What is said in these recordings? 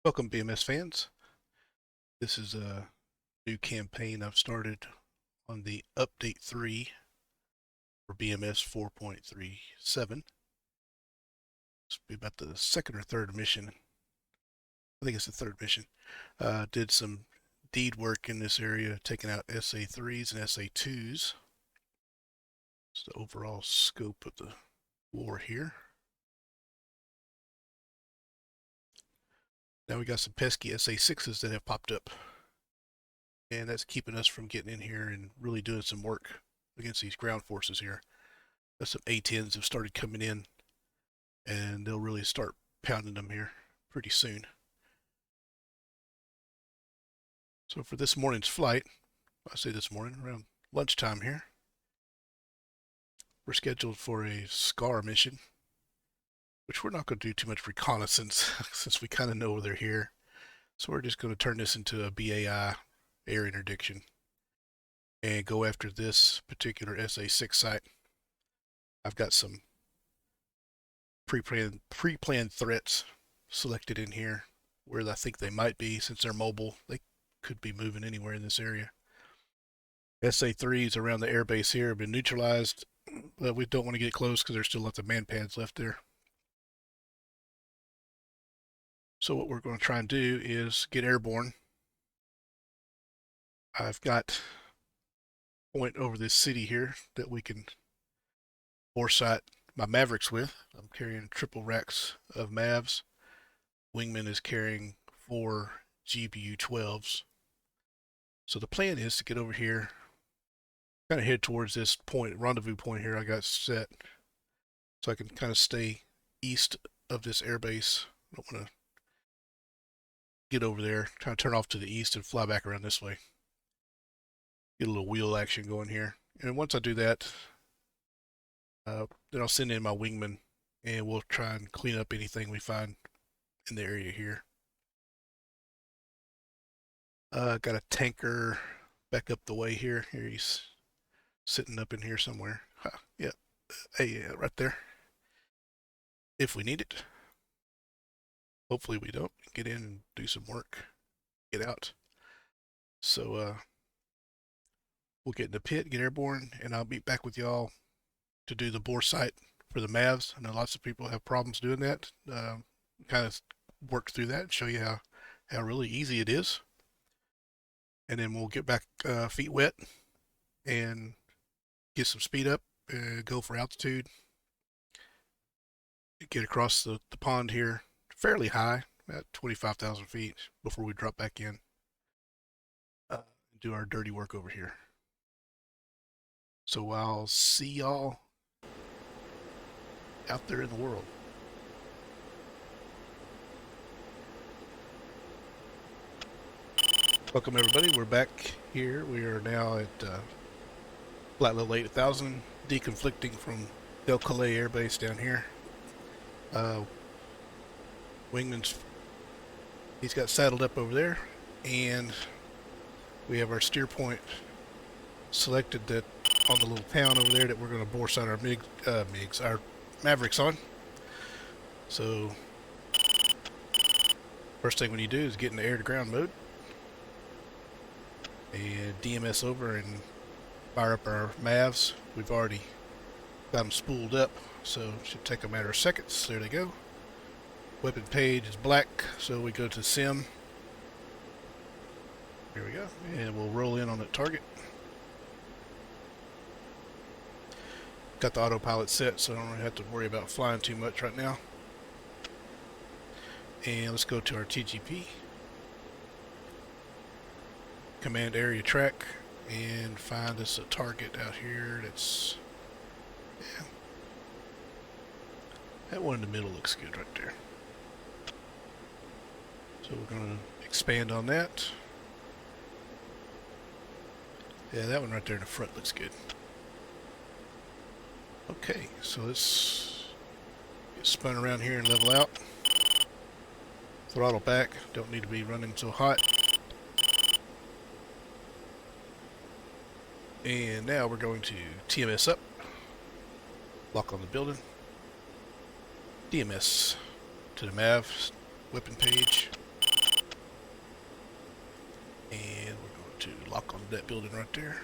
Welcome, BMS fans. This is a new campaign I've started on the Update 3 for BMS 4.37. This will be about the second or third mission. I think it's the third mission. Did some deed work in this area, taking out SA3s and SA2s. It's the overall scope of the war here. Now we got some pesky SA6s that have popped up. And that's keeping us from getting in here and really doing some work against these ground forces here. Some A10s have started coming in, and they'll really start pounding them here pretty soon. So for this morning's flight, I say this morning, around lunchtime here, we're scheduled for a SCAR mission, which we're not going to do too much reconnaissance since we kind of know they're here. So we're just going to turn this into a BAI air interdiction and go after this particular SA6 site. I've got some pre-planned threats selected in here where I think they might be. Since they're mobile, they could be moving anywhere in this area. SA3s around the airbase here have been neutralized, but we don't want to get close because there's still lots of man pads left there. So what we're going to try and do is get airborne. I've got a point over this city here that we can boresight my Mavericks with. I'm carrying triple racks of Mavs. Wingman is carrying 4 GBU-12s. So the plan is to get over here, kind of head towards this point, rendezvous point here I got set, so I can kind of stay east of this airbase. I don't want to get over there, try to turn off to the east and fly back around this way. Get a little wheel action going here. And once I do that, then I'll send in my Wingman and we'll try and clean up anything we find in the area here. Got a tanker back up the way here. Here he's sitting up in here somewhere. Yep. Hey, right there. If we need it. Hopefully we don't. Get in and do some work. Get out. So we'll get in the pit, get airborne, and I'll be back with y'all to do the boresight for the Mavs. I know lots of people have problems doing that. Kind of work through that and show you how really easy it is. And then we'll get back feet wet and get some speed up, go for altitude, get across the pond here fairly high, about 25,000 feet before we drop back in and do our dirty work over here. So I'll see y'all out there in the world. Welcome everybody, we're back here. We are now at flight level 8000, deconflicting from Del Calais Air Base down here. Wingman's, he's got saddled up over there, and we have our steer point selected that on the little town over there that we're going to boresight our our Mavericks on. So first thing we need to do is get in the air to ground mode and DMS over and fire up our Mavs. We've already got them spooled up, so it should take a matter of seconds. There they go. Weapon page is black, so we go to SIM. Here we go, and we'll roll in on the target. Got the autopilot set, so I don't really have to worry about flying too much right now. And let's go to our TGP. Command area track and find us a target out here that's, yeah, that one in the middle looks good right there. So we're going to expand on that. Yeah, that one right there in the front looks good. Okay, so let's get spun around here and level out. Throttle back, don't need to be running so hot. And now we're going to TMS up, lock on the building, DMS to the MAV weapon page, And we're going to lock on that building right there.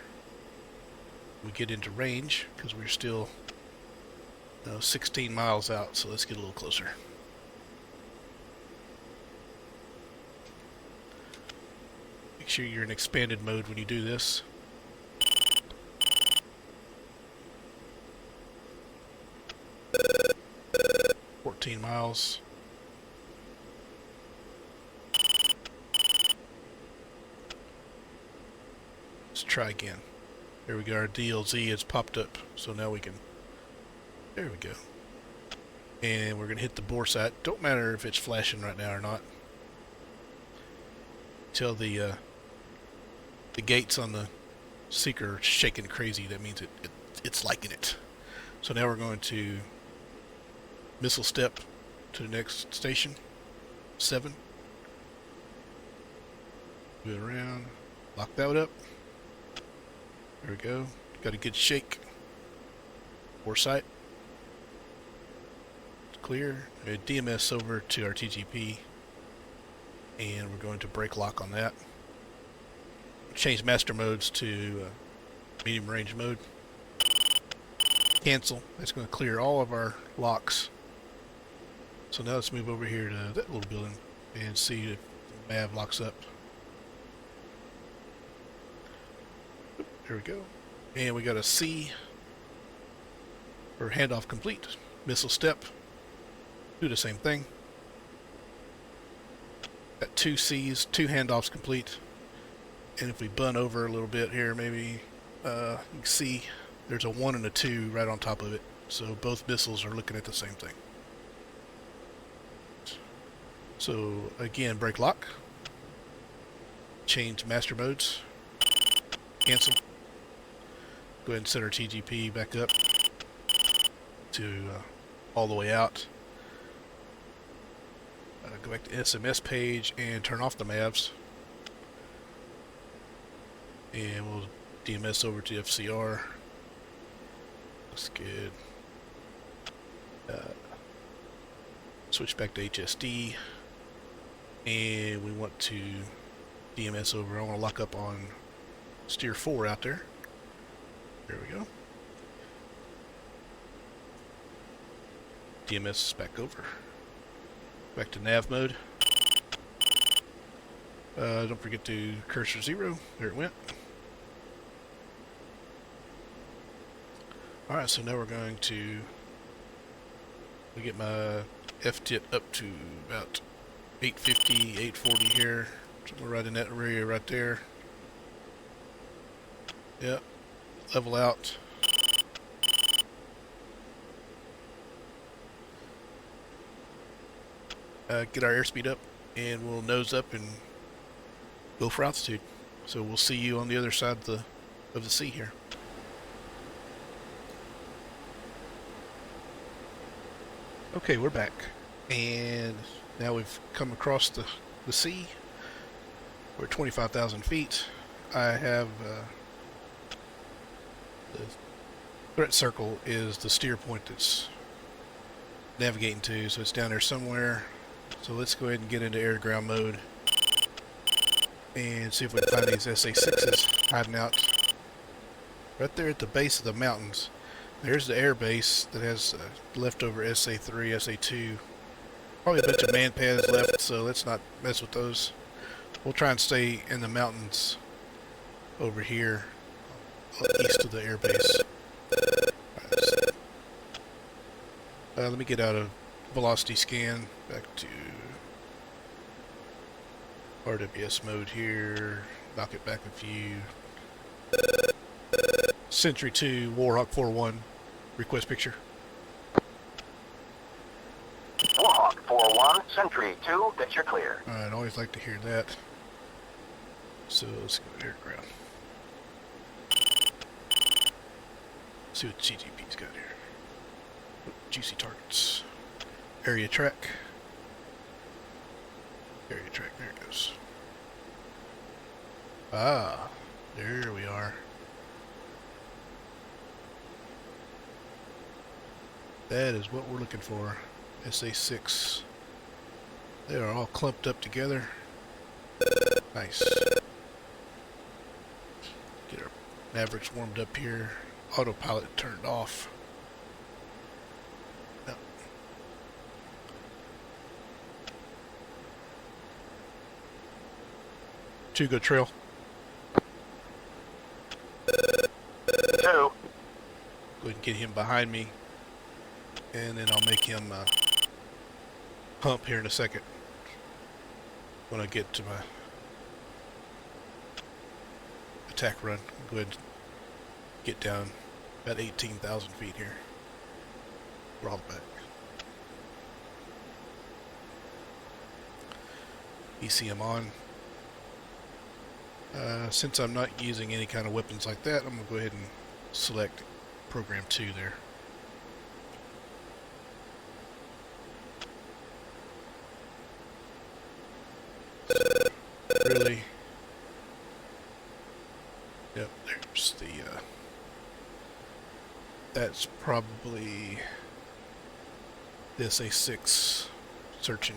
We get into range because we're still 16 miles out, so let's get a little closer. Make sure you're in expanded mode when you do this. Miles. Let's try again. There we go. Our DLZ has popped up, so now we can. There we go. And we're gonna hit the boresight. Don't matter if it's flashing right now or not. Till the gates on the seeker are shaking crazy. That means it's liking it. So now we're going to missile step to the next station, 7. Move it around, lock that up. There we go. Got a good shake. Boresight. Clear. DMS over to our TGP, and we're going to break lock on that. Change master modes to medium range mode. Cancel. That's going to clear all of our locks. So now let's move over here to that little building and see if the MAV locks up. There we go. And we got a C for handoff complete. Missile step. Do the same thing. Got 2 C's, 2 handoffs complete. And if we bun over a little bit here, maybe you can see there's a 1 and a 2 right on top of it. So both missiles are looking at the same thing. So again, break lock, change master modes, cancel, go ahead and set our TGP back up to all the way out, go back to SMS page and turn off the MAVs, and we'll DMS over to FCR. Looks good. Switch back to HSD. And we want to DMS over. I want to lock up on steer 4 out there. There we go. DMS back over. Back to nav mode. Don't forget to cursor 0. There it went. Alright, so now we're going to get my FTIT up to about 850, 840 here. Somewhere right in that area right there. Yep. Level out. Get our airspeed up, and we'll nose up and go for altitude. So we'll see you on the other side of the sea here. Okay, we're back, and now we've come across the sea. We're at 25,000 feet. I have the threat circle is the steer point that's navigating to, so it's down there somewhere. So let's go ahead and get into air-to-ground mode and see if we can find these SA6s hiding out right there at the base of the mountains. There's the air base that has leftover SA3, SA2. Probably a bunch of man pads left, so let's not mess with those. We'll try and stay in the mountains over here, east of the air base. Right, let me get out of velocity scan, back to RWS mode here, knock it back a few. Sentry 2, Warhawk 4-1, request picture. Warhawk 4-1, Sentry 2, picture clear. Alright, I always like to hear that. So let's go air ground. See what CGP's got here. Oh, juicy targets. Area track. Area track, there it goes. Ah, there we are. That is what we're looking for. SA6. They are all clumped up together. Nice. Mavericks warmed up here. Autopilot turned off. No. 2 go trail. 2. Go ahead and get him behind me, and then I'll make him hump here in a second when I get to my attack run. Go ahead and get down about 18,000 feet here. Roll back. ECM on. Since I'm not using any kind of weapons like that, I'm going to go ahead and select program 2 there. Really? Yep, there's the, that's probably the SA6 searching.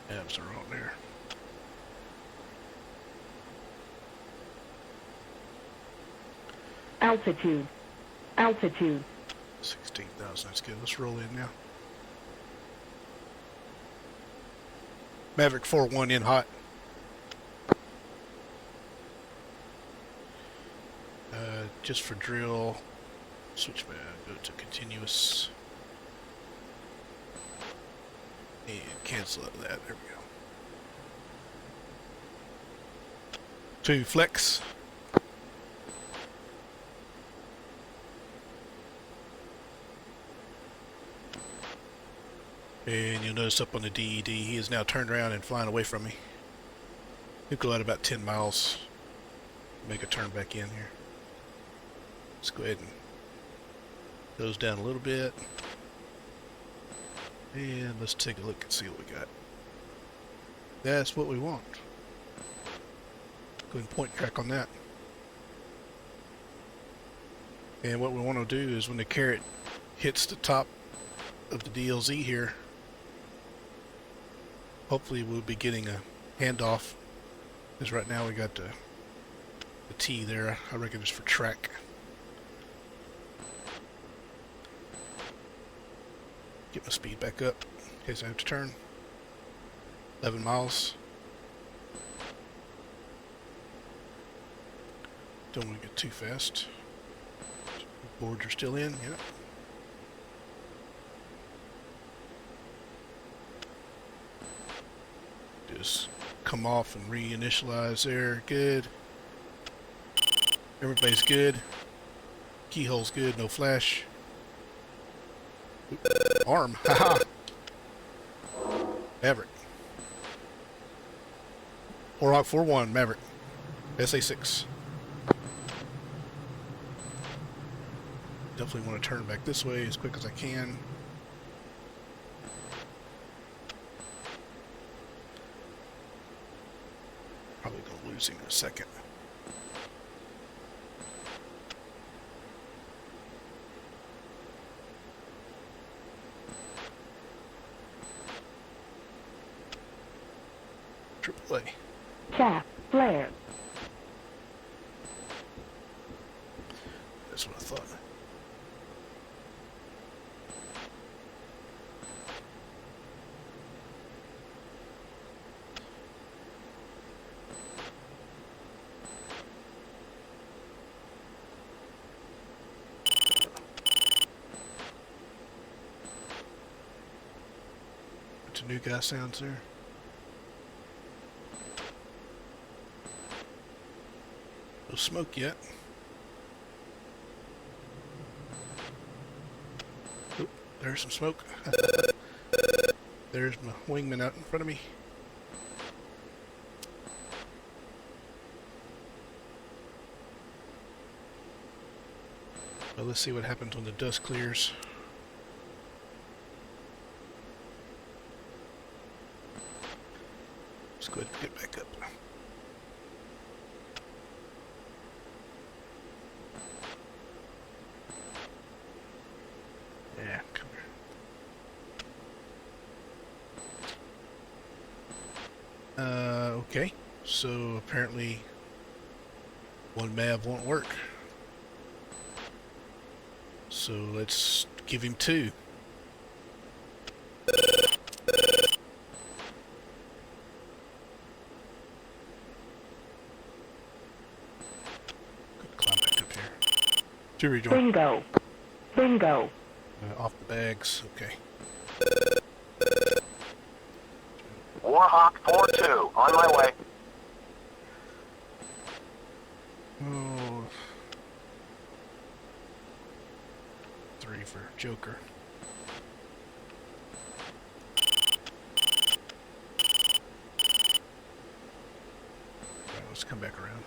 Abs are on there. Altitude. Altitude. 16,000, that's good. Let's roll in now. Maverick 4-1 in hot. Just for drill, switch back, go to continuous. And cancel out of that. There we go. 2 flex. And you'll notice up on the DED, he is now turned around and flying away from me. He'll go out about 10 miles. Make a turn back in here. Let's go ahead and nose down a little bit. And let's take a look and see what we got. That's what we want. Go ahead and point track on that. And what we want to do is when the carrot hits the top of the DLZ here, hopefully we'll be getting a handoff. Because right now we got the T there. I reckon it's for track. Get my speed back up in case I have to turn. 11 miles. Don't want to get too fast. Boards are still in, yeah. Just come off and reinitialize there. Good. Everybody's good. Keyhole's good, no flash. Arm, haha. Maverick. Warhawk 4-1, Maverick. SA6. Definitely want to turn back this way as quick as I can. Probably going to lose him in a second. AAA. Chaff. Flare. That's what I thought. What's a new guy sounds there? No smoke yet. Oop, there's some smoke. There's my wingman out in front of me. Well, let's see what happens when the dust clears. Let's go ahead and get back up. Yeah, come here. Okay, so apparently one Mav won't work. So let's give him two. Climb back up here. To rejoin. Bingo. Bingo. Off the bags. Okay. Warhawk 4-2, on my way. Oh. 3 for Joker. Alright, let's come back around.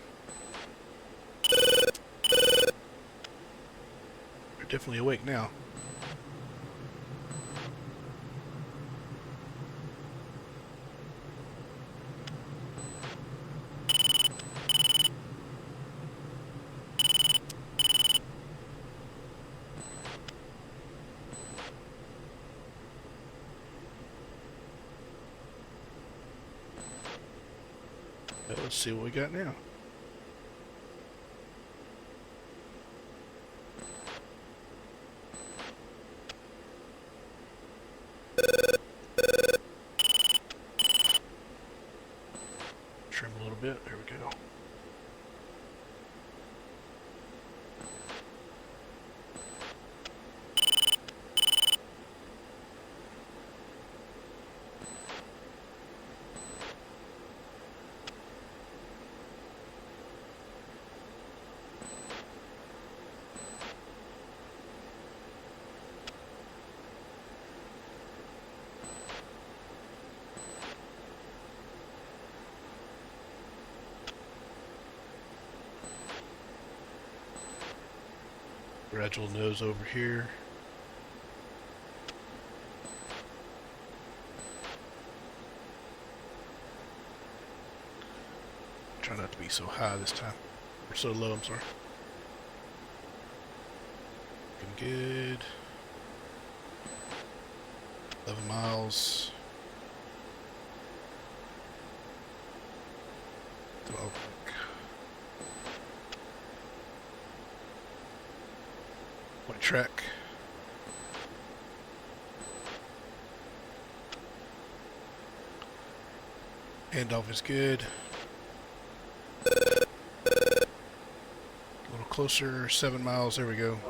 They're definitely awake now. Let's see what we got now. Trim a little bit. There we go. Gradual nose over here. Try not to be so high this time. Or so low, I'm sorry. Looking good. 11 miles. 12. Point track. Handoff is good. A little closer, 7 miles, there we go.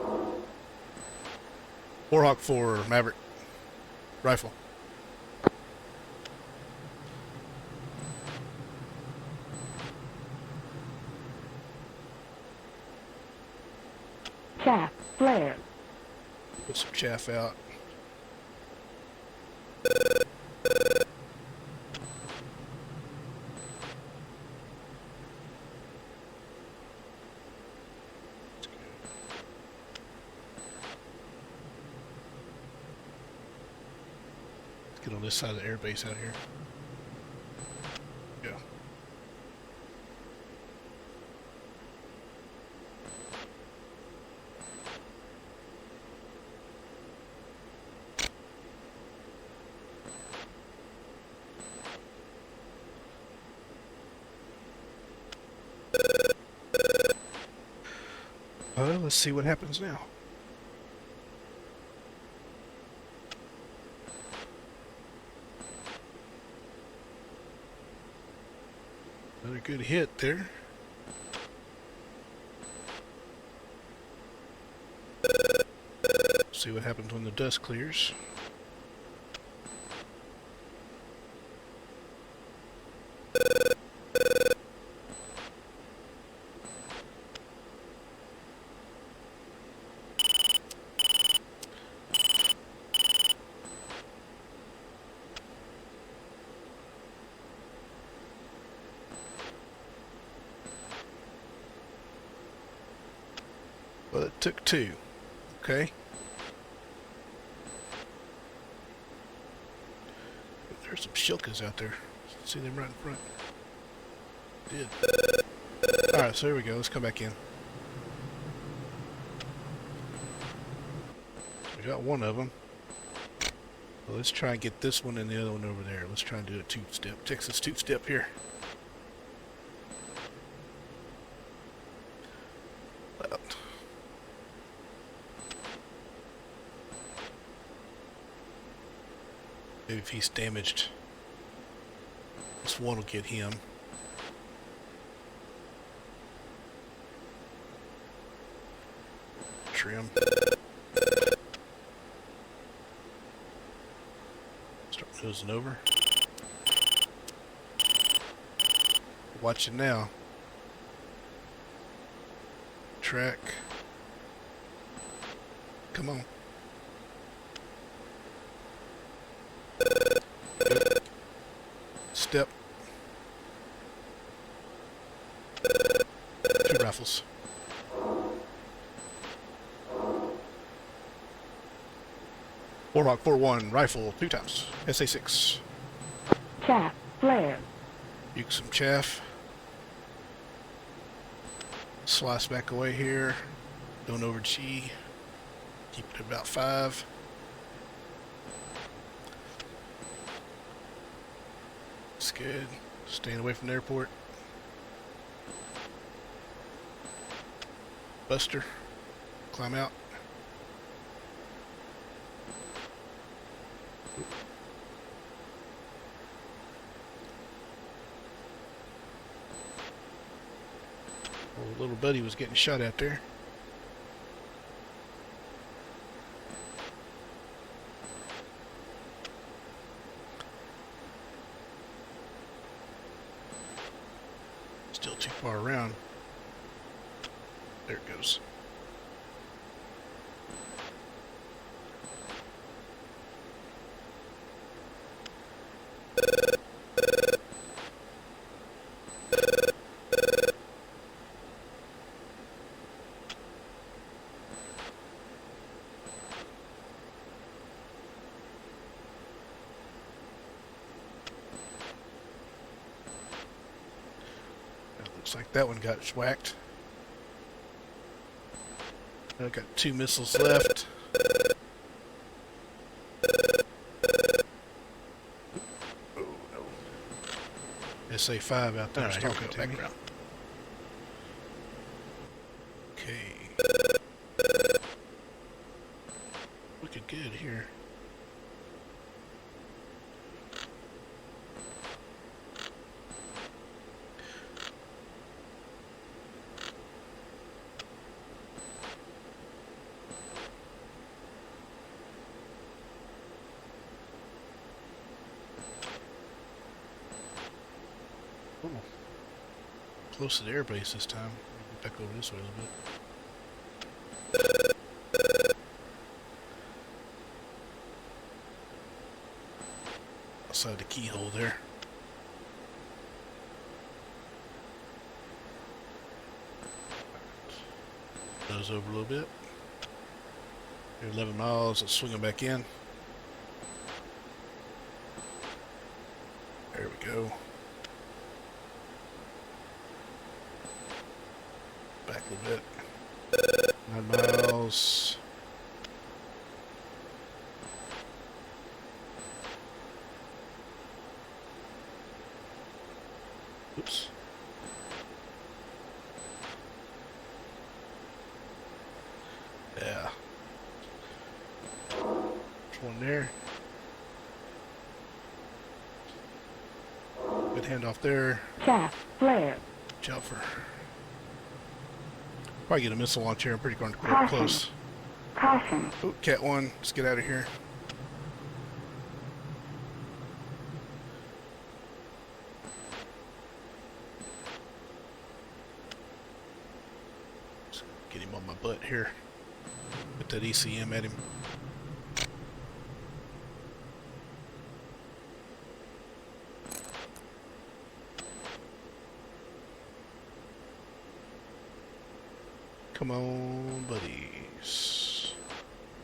Warhawk 4, Maverick. Rifle. Chaff. Flare. Put some chaff out. Let's get on this side of the airbase out here. Yeah. Let's see what happens now. Another good hit there. See what happens when the dust clears. Well, it took 2. Okay. There's some shilkas out there. See them right in front. Did. Alright, so here we go. Let's come back in. We got one of them. Well, let's try and get this one and the other one over there. Let's try and do a two-step. Texas two-step here. Maybe if he's damaged, this one will get him. Trim. Start nosing over. Watching now. Track. Come on. Good. Step. 2 rifles. Warhawk 4-1 rifle 2 times. SA6. Chaff. Flare. Uke some chaff. Slice back away here. Don't over G. Keep it at about 5. That's good. Staying away from the airport. Buster. Climb out. Old little buddy was getting shot at there. Still too far around. There it goes. Looks like that one got whacked. I've got 2 missiles left. Oh no. SA5 out there. Alright, Talking to me. background. Okay. Looking good here. Ooh. Close to the airbase this time. Maybe back over this way a little bit. Outside the keyhole there. Nose over a little bit. Here, 11 miles. Let's swing them back in. There we go. Back a little bit. 9 miles. Oops. Yeah. There's one there. Good handoff there. Chaff. Flare. Watch out for. Probably get a missile launch here. I'm pretty darn Caution. close. Caution. Oh, Cat 1. Let's get out of here. Let's get him on my butt here. Put that ECM at him. Come on, buddies.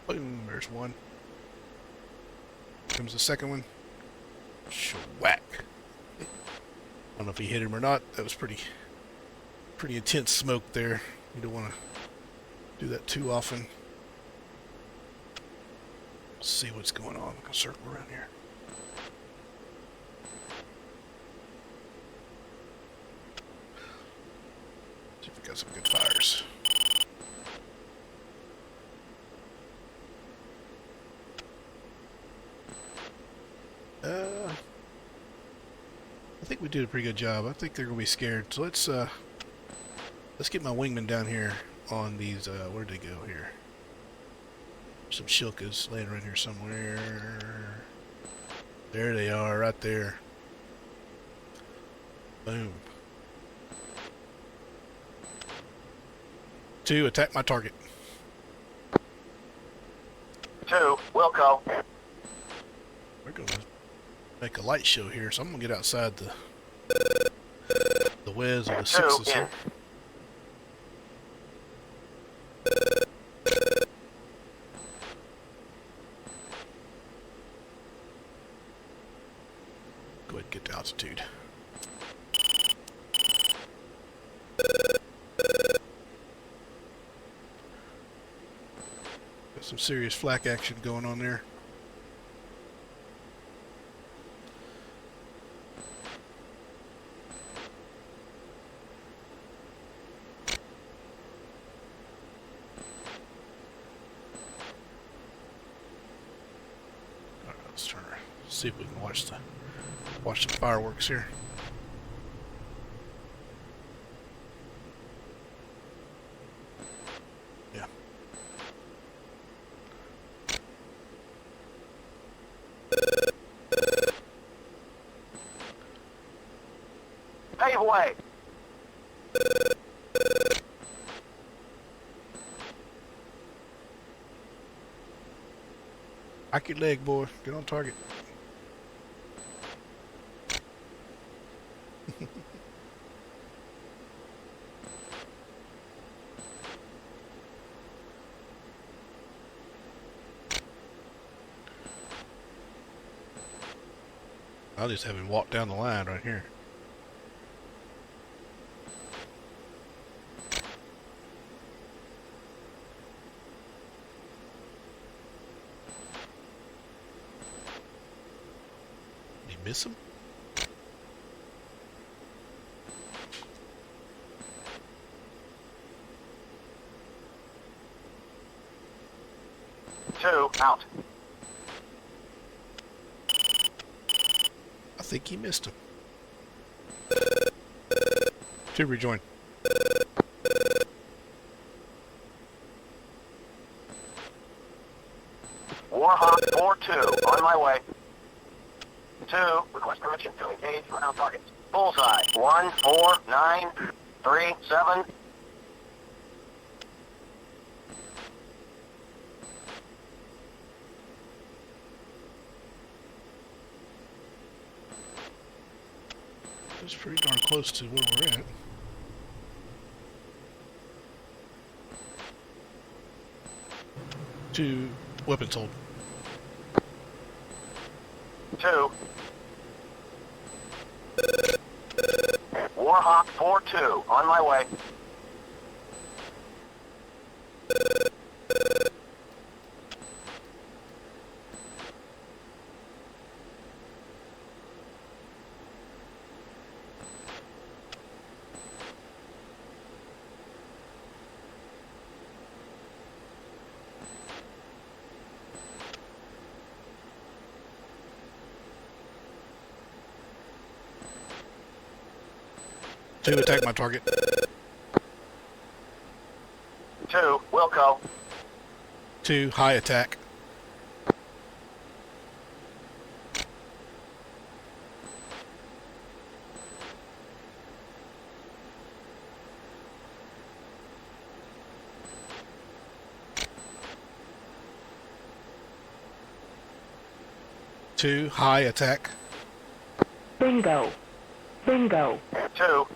Boom, there's one. Comes the second one. Schwack. I don't know if he hit him or not. That was pretty intense smoke there. You don't want to do that too often. Let's see what's going on. I'm gonna circle around here. See if we got some good fires. think we did a pretty good job. I think they're gonna be scared. So let's get my wingman down here on these. Where'd they go here? Some shilkas laying around here somewhere. There they are, right there. Boom. 2, attack my target. 2, Wilco. We're gonna make a light show here, so I'm gonna get outside the whiz of the 2 sixes in. here. Go ahead and get to altitude. Got some serious flak action going on there. Alright, let's turn around. See if we can watch some fireworks here. Yeah. Pave way. Back your leg, boy. Get on target. I'll just have him walk down the line right here. Did you miss him? Two out. I think he missed him. 2 rejoin. Warhawk 4-2 on my way. 2, request permission to engage ground targets. Bullseye 1, 4, 9, 3, 7. It's pretty darn close to where we're at. Two weapons hold. 2. Warhawk 4-2 on my way. Two, attack my target. 2, Wilco. 2, high attack. Two, high attack. Bingo. Bingo. 2.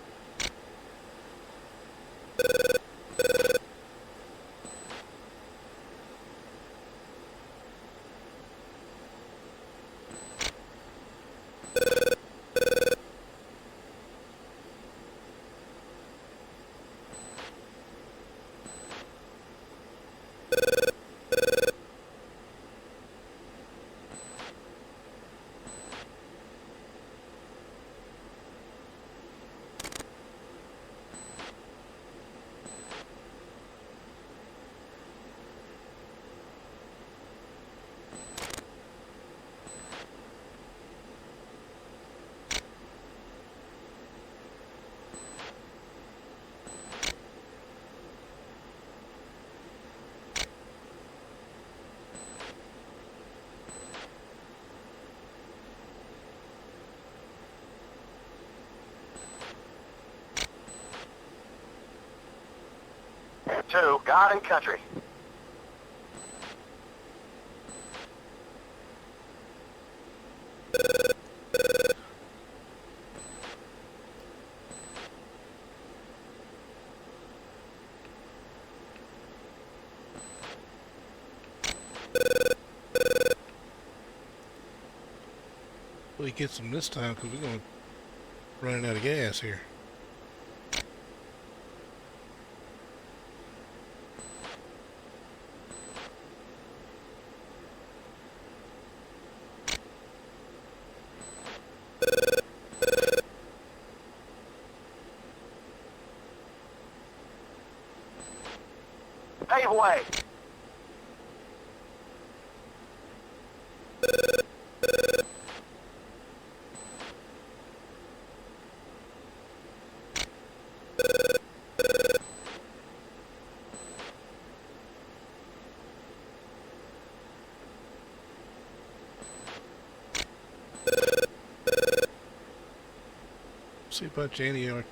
2, God and country. Well, he gets them this time because we're going to running out of gas here. Pave way. See a bunch of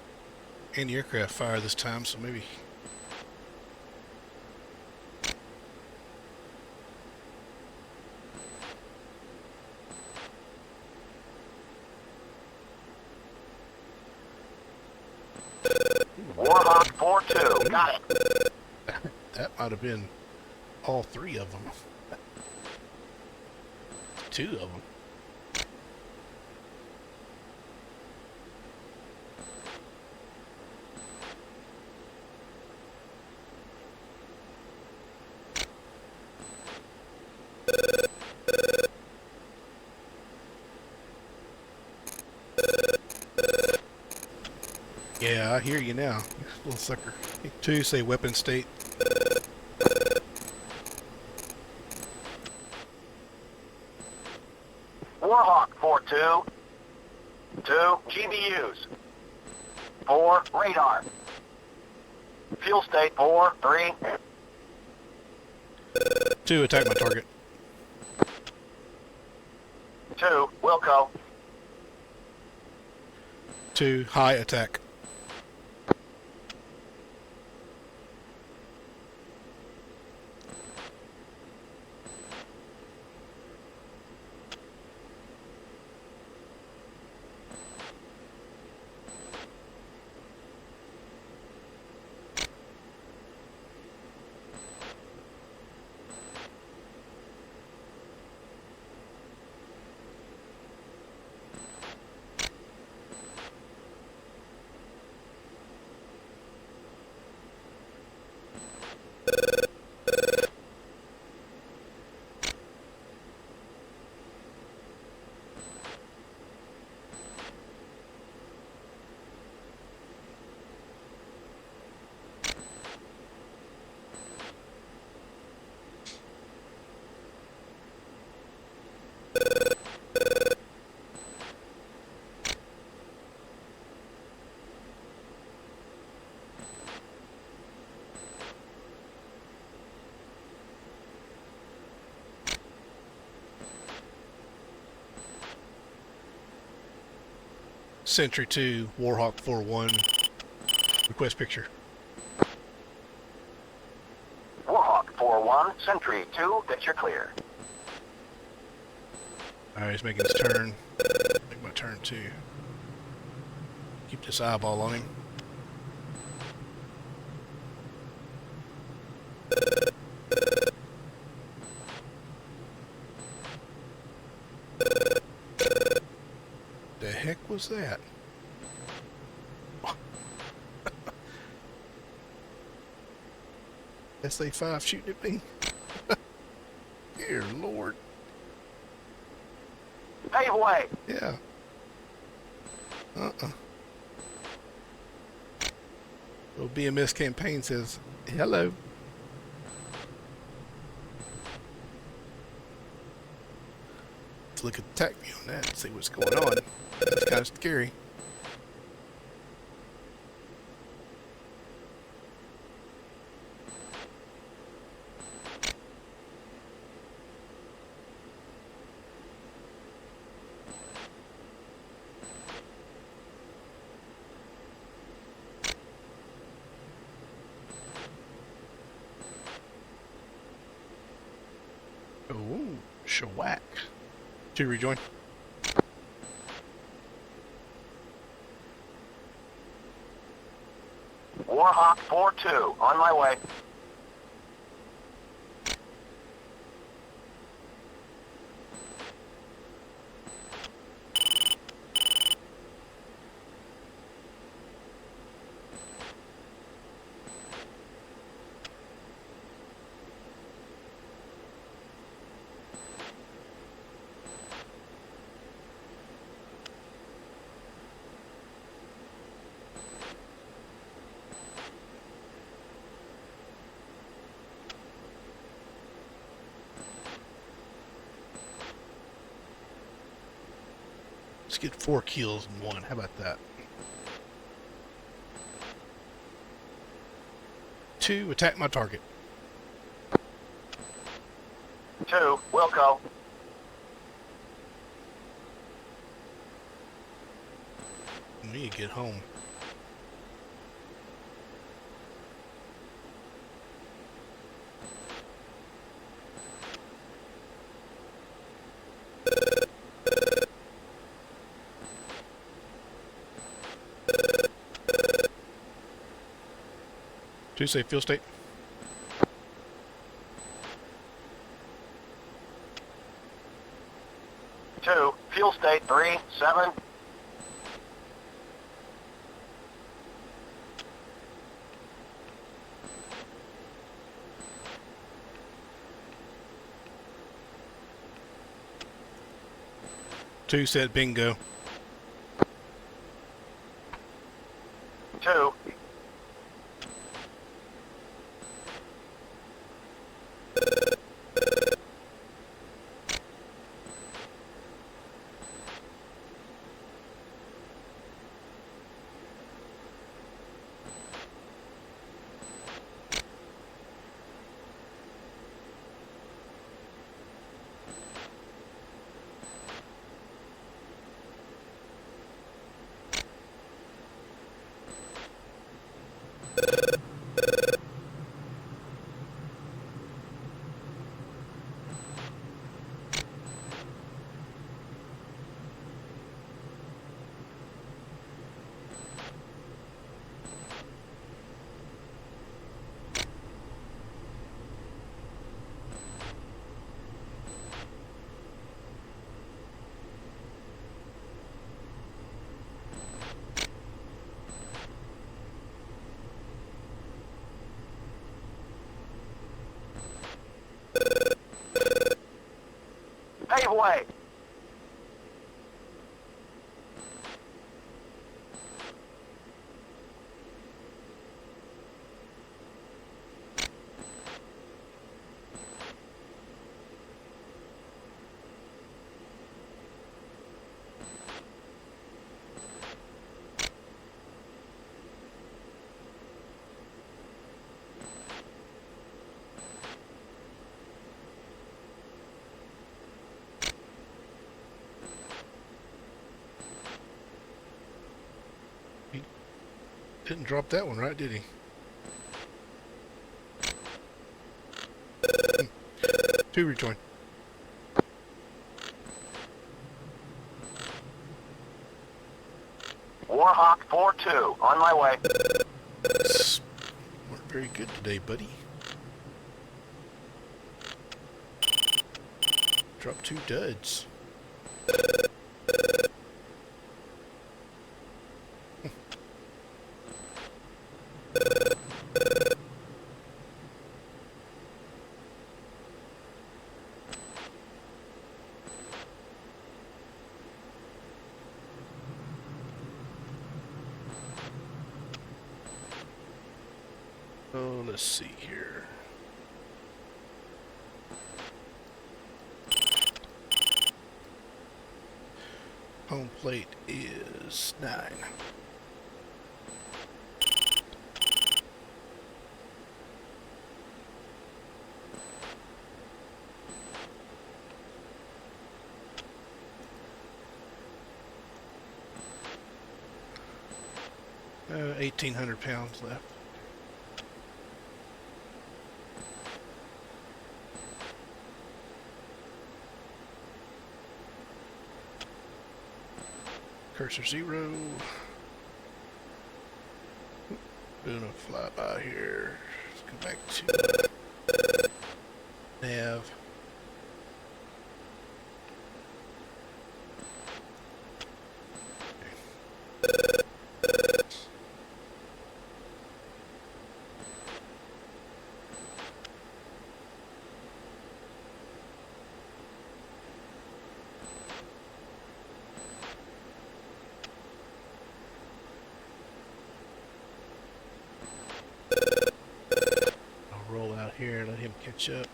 anti-aircraft fire this time, so maybe. Warhawk 4-2. Got it. That might have been all 3 of them. 2 of them. Yeah, I hear you now, you little sucker. 2 say weapon state. Warhawk 4-2. 2, GBUs. 4, radar. Fuel state 4, 3. 2, attack my target. 2, Wilco. 2, high attack. Sentry 2, Warhawk 4-1. Request picture. Warhawk 4-1, Sentry 2, picture clear. Alright, he's making his turn. Make my turn too. Keep this eyeball on him. The heck was that? SA6 shooting at me? Dear Lord. Pave way. Yeah. Little BMS campaign says, hello. Let's look at the attack view on that and see what's going on. That's kind of scary. Oh, shellac. 2 rejoin. Warhawk 4-2, on my way. Let's get 4 kills in 1. How about that? 2, attack my target. 2, Wilco. We need to get home. Tuesday, field state. Two, fuel state 3-7. Two said bingo. 2. Pave way. Didn't drop that one, right, did he? Two rejoin. Warhawk 4-2, on my way. Weren't very good today, buddy. Drop 2 duds. Oh, let's see here. Home plate is 9. Uh, 1,800 pounds left. Cursor 0. Doing a flyby here. Let's go back to nav. I'll roll out here, let him catch up.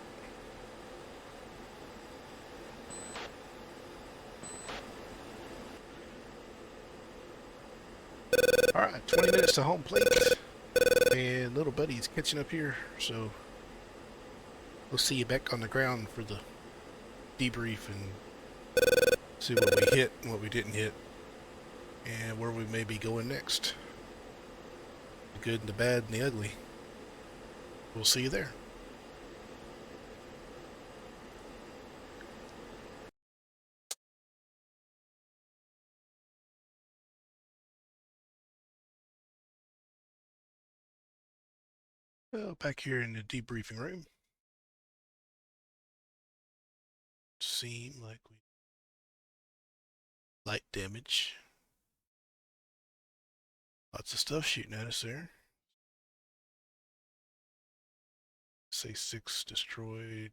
Alright, 20 minutes to home plate. And little buddy's catching up here, so we'll see you back on the ground for the debrief and see what we hit and what we didn't hit and where we may be going next. The good and the bad and the ugly. We'll see you there. Well, back here in the debriefing room. Seem like we light damage. Lots of stuff shooting at us there. SA6 destroyed.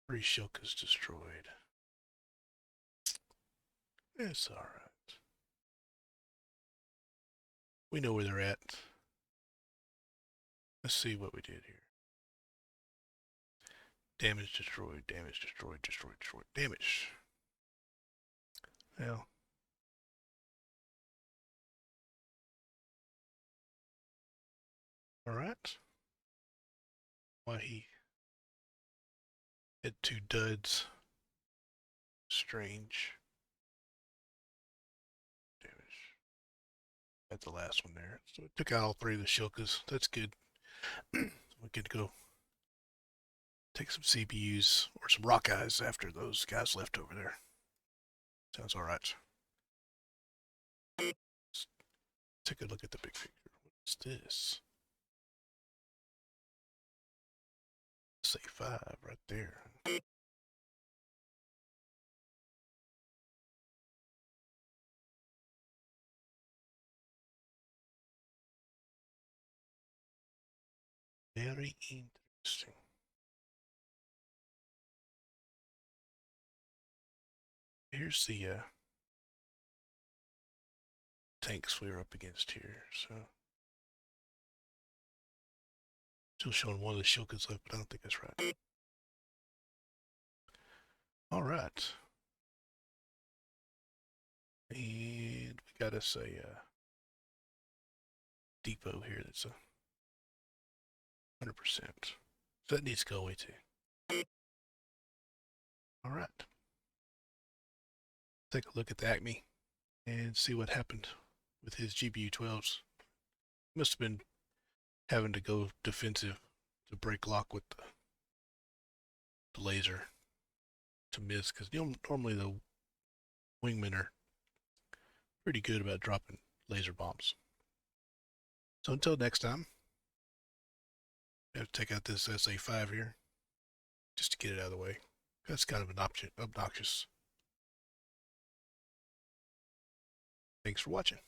3 Shilkas destroyed. It's alright. We know where they're at. Let's see what we did here. Damage destroyed, damage. Well. Alright. Why he had 2 duds. Strange. Damage. At the last one there. So it took out all 3 of the Shilkas. That's good. We could go take some CPUs or some rock eyes after those guys left over there. Sounds alright. Let's take a look at the big picture. What's this? SA5 right there. Very interesting. Here's the tanks we were up against here, so still showing one of the Shilkas left, but I don't think that's right. Alright. And we got us a depot here that's a 100%. So that needs to go away too. Alright. Take a look at the Acme and see what happened with his GPU 12s. Must have been having to go defensive to break lock with the laser to miss, because normally the Wingmen are pretty good about dropping laser bombs. So until next time, I have to take out this SA5 here just to get it out of the way. That's kind of an obnoxious. Thanks for watching.